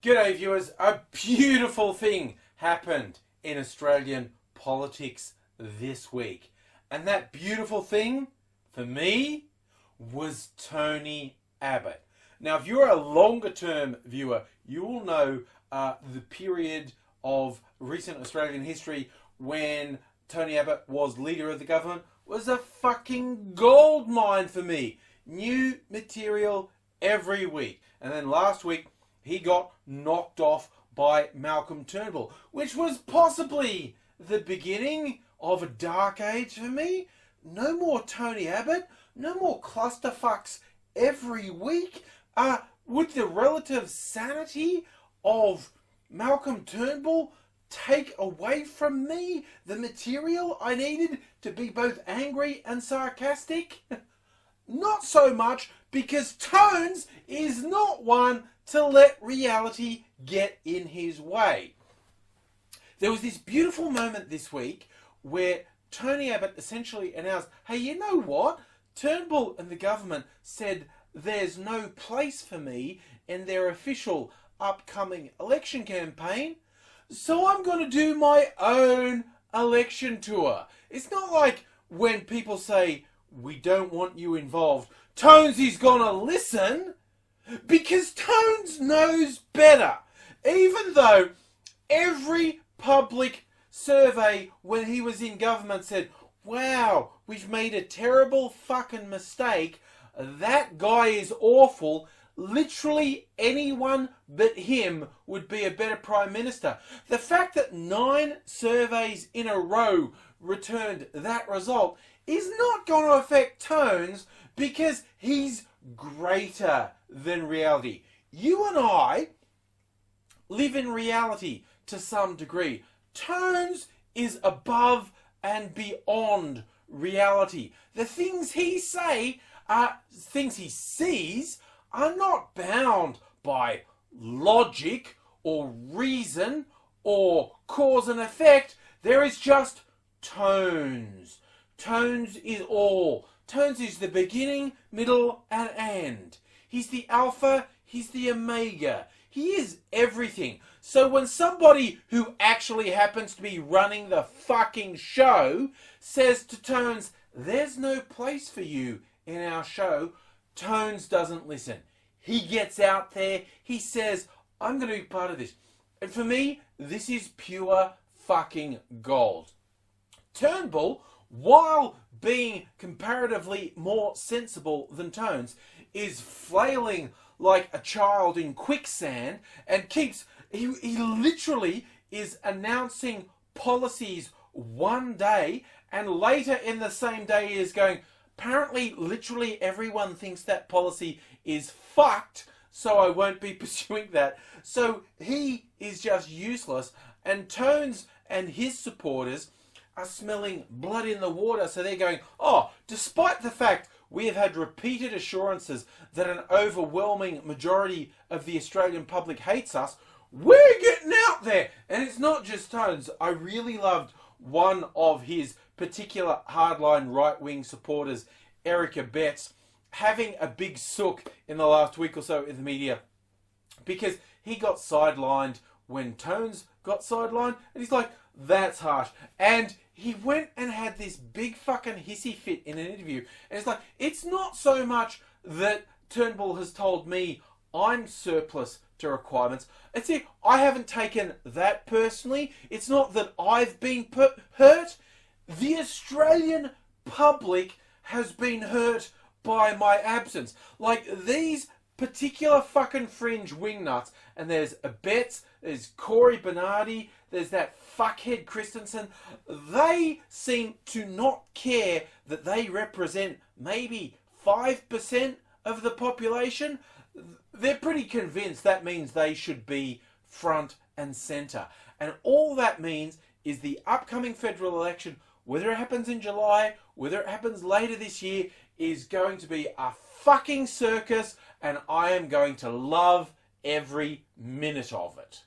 G'day viewers, a beautiful thing happened in Australian politics this week. And that beautiful thing, for me, was Tony Abbott. Now, if you're a longer term viewer, you will know the period of recent Australian history when Tony Abbott was leader of the government was a fucking gold mine for me. New material every week. And then last week, he got knocked off by Malcolm Turnbull, which was possibly the beginning of a dark age for me. No more Tony Abbott, no more clusterfucks every week. Would the relative sanity of Malcolm Turnbull take away from me the material I needed to be both angry and sarcastic? Not so much, because Tones is not one to let reality get in his way. There was this beautiful moment this week where Tony Abbott essentially announced, hey, you know what? Turnbull and the government said there's no place for me in their official upcoming election campaign, so I'm going to do my own election tour. It's not like when people say, we don't want you involved, Tones is going to listen, because Tones knows better. Even though every public survey when he was in government said, wow, we've made a terrible fucking mistake, that guy is awful, literally anyone but him would be a better Prime Minister. The fact that 9 surveys in a row returned that result is not going to affect Tones, because he's greater than reality. You and I live in reality to some degree. Tones is above and beyond reality. The things he things he sees are not bound by logic or reason or cause and effect. There is just Tones. Tones is all. Tones is the beginning, middle, and end. He's the alpha, he's the omega. He is everything. So when somebody who actually happens to be running the fucking show says to Tones, there's no place for you in our show, Tones doesn't listen. He gets out there, he says, I'm going to be part of this. And for me, this is pure fucking gold. Turnbull, while being comparatively more sensible than Tones, is flailing like a child in quicksand and he literally is announcing policies one day and later in the same day he is going, apparently literally everyone thinks that policy is fucked, so I won't be pursuing that. So he is just useless, and Tones and his supporters are smelling blood in the water, so they're going, oh, despite the fact we have had repeated assurances that an overwhelming majority of the Australian public hates us, we're getting out there. And it's not just Tones. I really loved one of his particular hardline right-wing supporters, Erica Betts, having a big sook in the last week or so in the media, because he got sidelined when Tones got sidelined, and he's like, that's harsh. And he went and had this big fucking hissy fit in an interview. And it's like, it's not so much that Turnbull has told me I'm surplus to requirements. It's it, I haven't taken that personally. It's not that I've been hurt. The Australian public has been hurt by my absence. Like, these particular fucking fringe wingnuts, and there's Betts, there's Corey Bernardi, there's that fuckhead Christensen, they seem to not care that they represent maybe 5% of the population. They're pretty convinced that means they should be front and centre. And all that means is the upcoming federal election, whether it happens in July, whether it happens later this year, is going to be a fucking circus, and I am going to love every minute of it.